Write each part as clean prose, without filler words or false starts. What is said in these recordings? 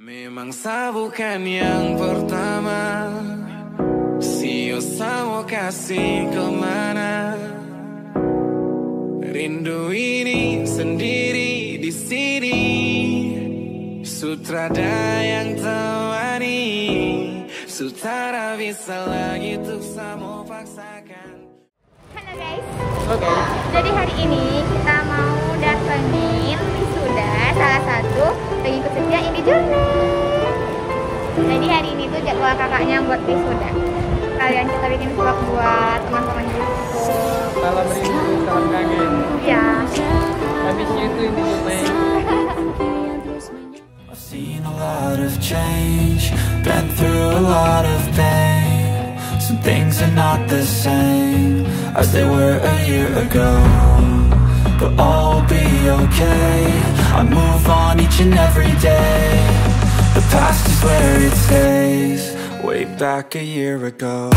Memang saya bukan yang pertama, Sio mau kasih kemana. Rindu ini sendiri di sini, sutradara yang temani, sutara bisa lagi tuh sama paksakan. Halo guys, jadi hari ini kita mau datengin wisuda salah satu pengikut setia Indie Journey. Jadi hari ini tuh jadwal kakaknya buat wisuda. Kalian kita bikin vlog buat teman-teman gitu. Salam rindu, salam kangen. Iya. Habisnya itu Indie Journey. I've seen a lot of change, been through a lot of pain. Some things are not the same as they were a year ago, but all will be okay. I move on each and every day. The past is where it stays, way back a year ago.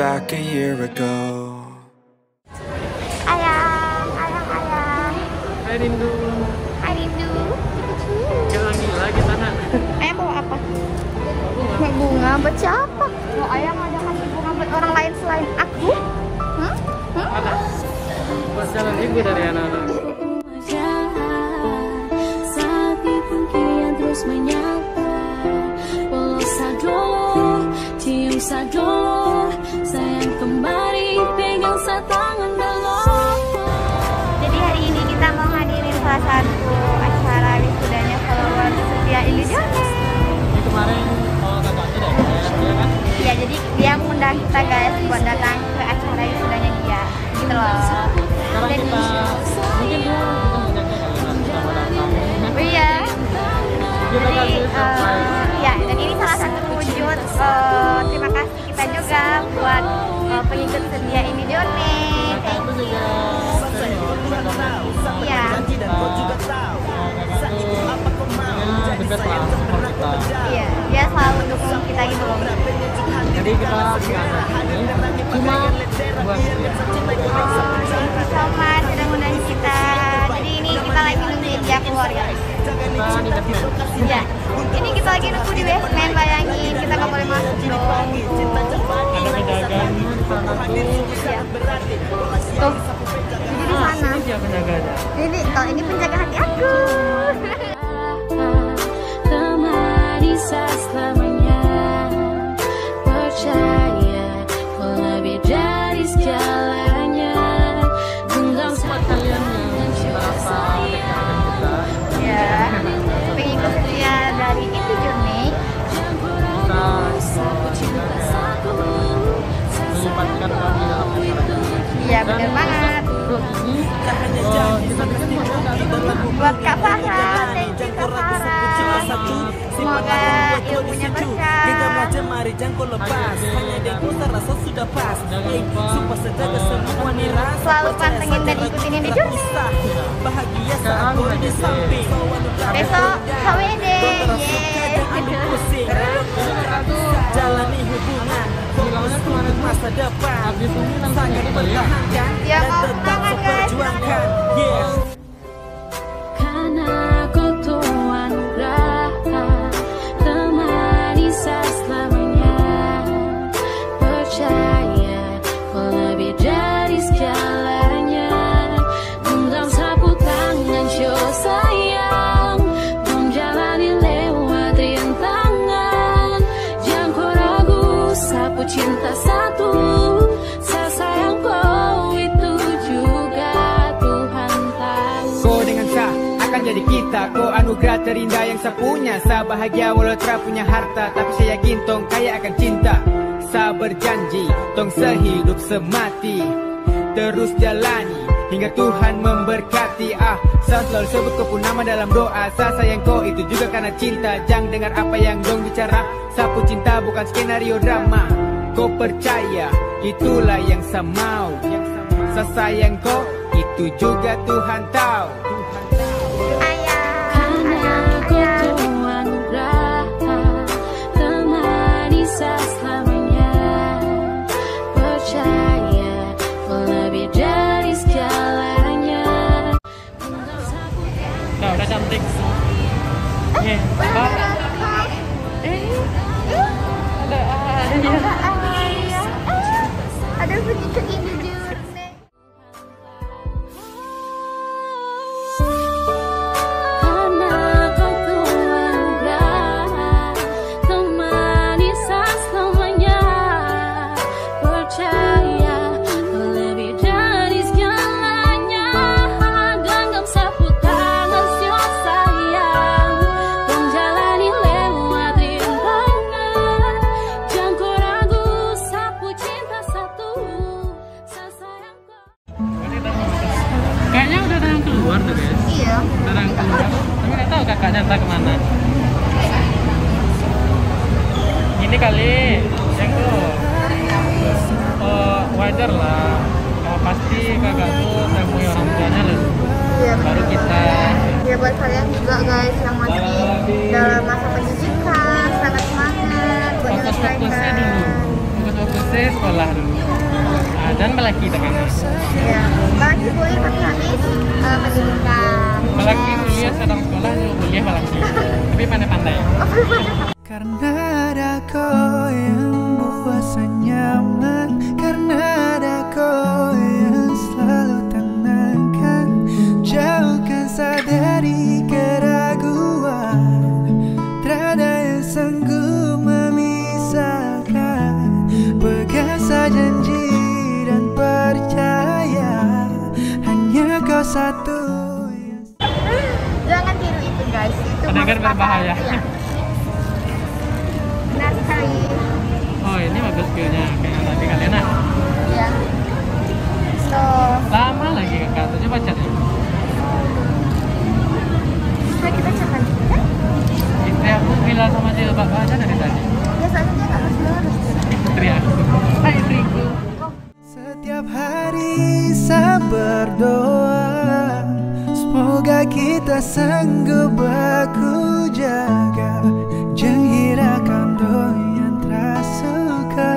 Back a year ago. Ayang. Hai rindu. Hai Rindu. Jangan gila lagi sana. Ayang bawa apa? Bunga buat siapa? Mau ayang ada kasih bunga buat orang lain selain aku? Ada. Buat jalan ibu dari anak-anak. Saat pungkirian terus menyapa, walau sadolo, cium sadolo, sayang kembali pegang tangan dalam. Jadi hari ini kita mau hadirin salah satu acara wisudanya followers setia Indie Journey. Ini kemarin kakaknya deh, ya kan? Iya, jadi dia mengundang kita guys buat datang ke acara wisudanya dia. Gitu loh. Sekarang Jadi, kita mungkin dia ngajak kalian sama datang. oh iya. Kita Jadi, kasih surprise. ya, dan ini salah satu wujud terima kasih kita juga buat pengikut setia Indie Journey. Kakak itu juga senior, Iya. dekat lah sama kita. Iya, dia selalu dukung kita gitu loh. Jadi kita ini cuma buat dia. Thank you so much sudah ngundang kita. Jadi ini kita lagi nungguin dia keluar guys. Kita di basement. Ya, ini kita lagi nunggu di basement, bayangin kita nggak boleh masuk dong. Ada penjaganya di sana tuh. Ya. Tuh, jadi di sana. Ini dia penjaganya. Ini, kalau ini penjaga hati aku. Temani selamanya, percaya kau lebih dari segalanya. Genggam Buat kalian yang merasa dekat dengan kita, Ya, pengikut setia dari Indie Journey. kita menyempatkan kami dalam acara ini. Iya, bener banget. Vlog ini kita bikin Buat Kak Farah, thank you Kak Farah. Semoga ilmunya berkah. Selalu pantengin dan ikutin Indie Journey. sekarang lagi Besok HWD, jalani hubungan bilangnya kemarin masa depan. habis ini langsung gitu ya. Ya mau tangan guys. Karena kau Tuhan anugerah, temani selamanya, percaya kau lebih dari segalanya. Genggam sapu tangan show sayang, menjalani lewat rintangan. Jangan kau ragu, sapu cinta satu. Saya sayang kau itu juga Tuhan tahu. Kau dengan sah akan jadi kita. Kau anugerah terindah yang saya punya. Saya bahagia walau tak punya harta, tapi saya yakin tong kaya akan cinta. Saya berjanji tong sehidup semati terus jalani hingga Tuhan memberkati. Saya selalu sebut kau pun nama dalam doa. Saya sayang kau itu juga karena cinta. Jangan dengar apa yang dong bicara. Sapu cinta bukan skenario drama. Kau percaya itulah yang saya mau. Saya sayang kau itu juga Tuhan tahu. Karena kau Tuhan temani saya selamanya. Percaya kau lebih dari segalanya. Udah cantik. Ada penyikat ini juga. Karena kau Tuhan temani saya selamanya. Percaya kau lebih dari segalanya. Genggam sapu tangan siwa sayang, menjalani lewat rintangan. Jangan kau ragu, sapu cinta satu. Saya sayang kau. Kayaknya udah ada yang keluar tuh guys. Iya. Udah ada yang keluar. Tapi nggak tahu kakaknya entah kemana. Ini kali yang tuh. Wajar lah. Pasti kakak tuh temui orang tuanya dulu. Iya. Baru kita. Ya buat kalian juga guys yang masih dalam masa pendidikan, sangat semangat buat Fokus-fokusnya dulu. menyelesaikan. Fokus-fokusnya sekolah dulu. Dan malah kita kan. Ya, lagi boleh tapi habis pendidikan. Apalagi kuliah sedang sekolah juga kuliah apalagi. Tapi pandai-pandai. Karena ada kau yang buat saya nyaman, karena ada kau yang selalu tenangkan, jauhkan saya dari keraguan. Tiada yang sanggup memisahkan. Pegang saja janji dan percaya, hanya kau satu yang... Jangan tiru itu guys, itu Kadang-kadang merupakan- berbahaya. Iya. Benar sekali. Oh ini bagus view-nya kayak yang tadi kalian nah. Ya. So, Lama lagi kakak tuh coba chat ya. supaya kita jangan kan? Istri aku bilang sama jilbab aja dari tadi. Biasanya dia nggak harus lurus. Istri aku. Istriku. Setiap hari saya berdoa, semoga kita sanggup baku jaga, janghirakan yang terasuka,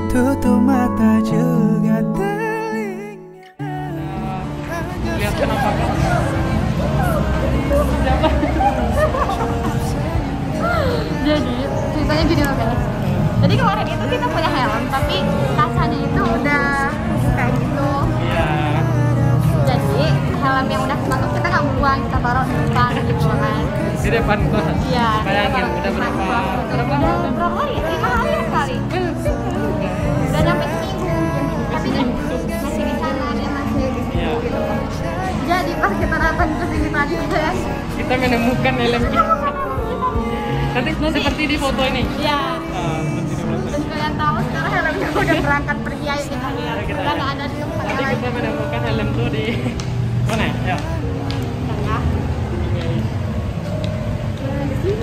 tutup mata juga telinga. Lihat kenapa kan? Siapa? Jadi ceritanya gini loh guys. Jadi kemarin itu kita punya helm tapi kacanya itu udah kayak gitu. Iya. Jadi helm yang udah kena tuh kita nggak buang, kita taruh di depan gitu kan. Di depan kelas. Iya. Bayangin udah berapa Berapa hari? 5 hari sekali. Udah sampai seminggu. Tapi kan masih di sana dia masih di situ Iya. gitu. Jadi pas kita datang ke sini tadi guys. kita menemukan helm kita. Nanti seperti di foto ini. Iya. Seperti di foto. Dan kalian tahu sekarang helmnya udah berangkat pergi, ayo kita lihat. Kita Udah lihat. nggak ada di tempat Nanti lagi. kita menemukan helm tuh di mana ya? Ya. Tengah.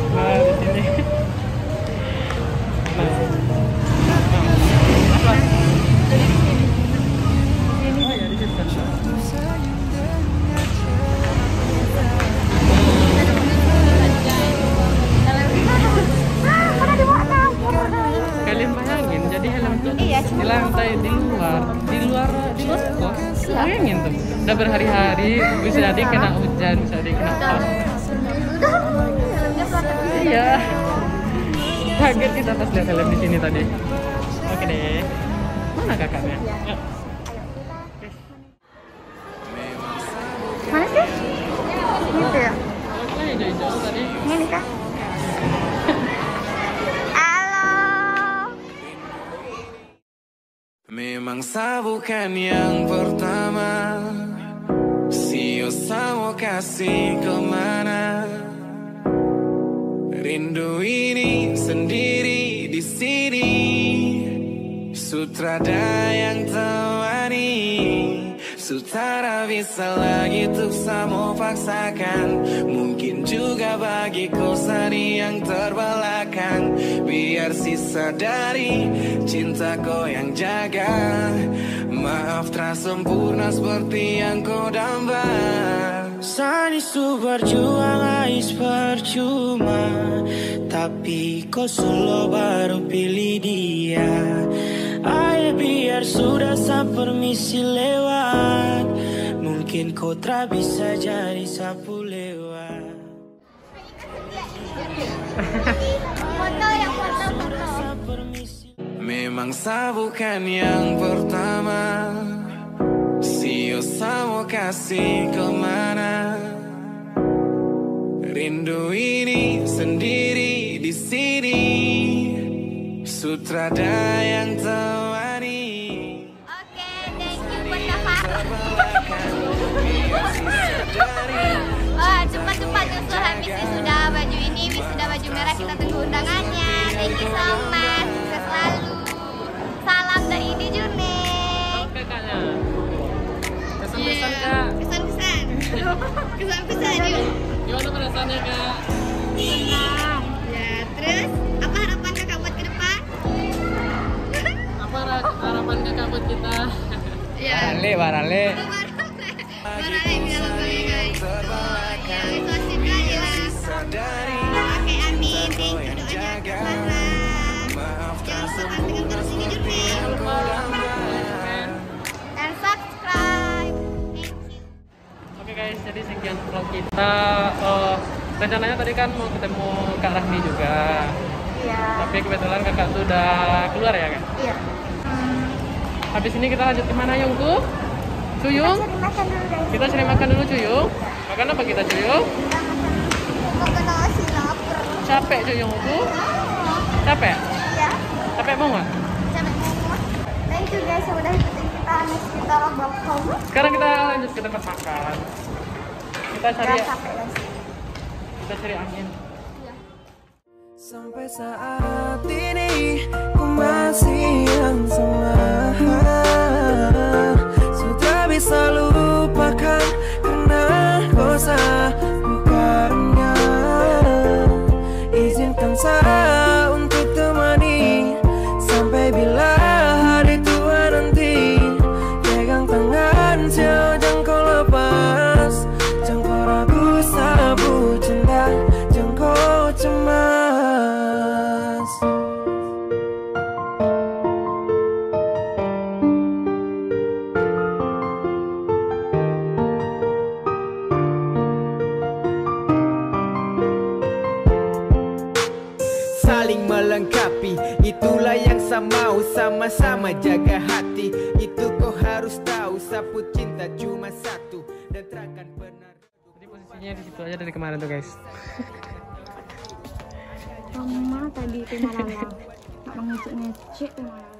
Nah, di sini. Nah. Apa? Oh ya, di situ. Mana dibawa kau? Kalian bayangin, jadi helm tuh Iya, di lantai di luar kos. Bayangin tuh, udah berhari-hari, bisa jadi kena hujan, bisa jadi kena apa. Helmnya berangkat di sini. Iya. Kaget kita pas lihat helm di sini tadi. Oke deh. Mana kakaknya? Ya. Mana sih? Gitu ya? Kalau hijau-hijau tadi. Ini kah? Halo. Memang saya bukan yang pertama, saya mau kasih kemana. Rindu ini sendiri di sini, sutradara yang temani Sutara bisa lagi untuk sama paksakan. Mungkin juga bagiku sari yang terbelakang. Biar sisa dari cintaku yang jaga. Maaf tak sempurna seperti yang kau damba. Sani su berjuang ais percuma. Tapi kau solo baru pilih dia. Ayo biar sudah saya permisi lewat. Mungkin kau tak bisa jadi sapu lewat. Foto yang foto. Memang saya bukan yang pertama. Sio sama kasih kemana. Rindu ini sendiri di sini. Sutradara yang temani. Oke, thank you buat Kakak. Wah, cepat-cepat nyusul habis wisuda baju ini, wisuda baju merah, kita tunggu undangannya. Thank you so much, sukses selalu. Salam dari Indi Jurnek. Oke kakaknya. Pesan-pesan kak. Pesan-pesan. Pesan-pesan yuk. Gimana perasaannya kak? Senang. Ya, terus apa harapan kakak buat ke depan? Apa harapan kakak buat kita? Ya. Barale. Barale bilang boleh guys. Ya, itu asik kali lah. Oke, amin. Thank you doanya Sarah. Jangan lupa pantengin terus Indi Jurnek. Dan subscribe. Thank you. Oke guys, jadi sekian vlog kita. Rencananya tadi kan mau ketemu Kak Rahmi juga. Iya. Tapi kebetulan kakak tuh udah keluar ya kak? Iya. Habis ini kita lanjut kemana Yungku? Cuyung? Makan dulu guys. Kita cari makan dulu Cuyung. Makan apa kita Cuyung? Makan nasi lapar. Capek Cuyungku? Capek? Ya. Capek mau nggak? Sampai semua. Thank you guys yang udah ikutin kita. Next kita back home. Sekarang kita lanjut ke tempat makan. Kita cari, Jangan capek guys. kita cari angin. Sampai saat ini ku masih yang sama. Sudah bisa lupakan karena dosa bukannya. Izinkan saya untuk temani sampai bila hari tua nanti. Pegang tangan jangan kau lepas. Jangan kau ragu sabu cinta. Jangan kau cemas. Saling melengkapi, itulah yang saya mau. Sama-sama jaga hati, itu kau harus tahu. Sapu cinta cuma satu dan takkan benar. Jadi posisinya di situ aja dari kemarin tuh guys. Mama tadi itu malam. Ngecek-ngecek malam.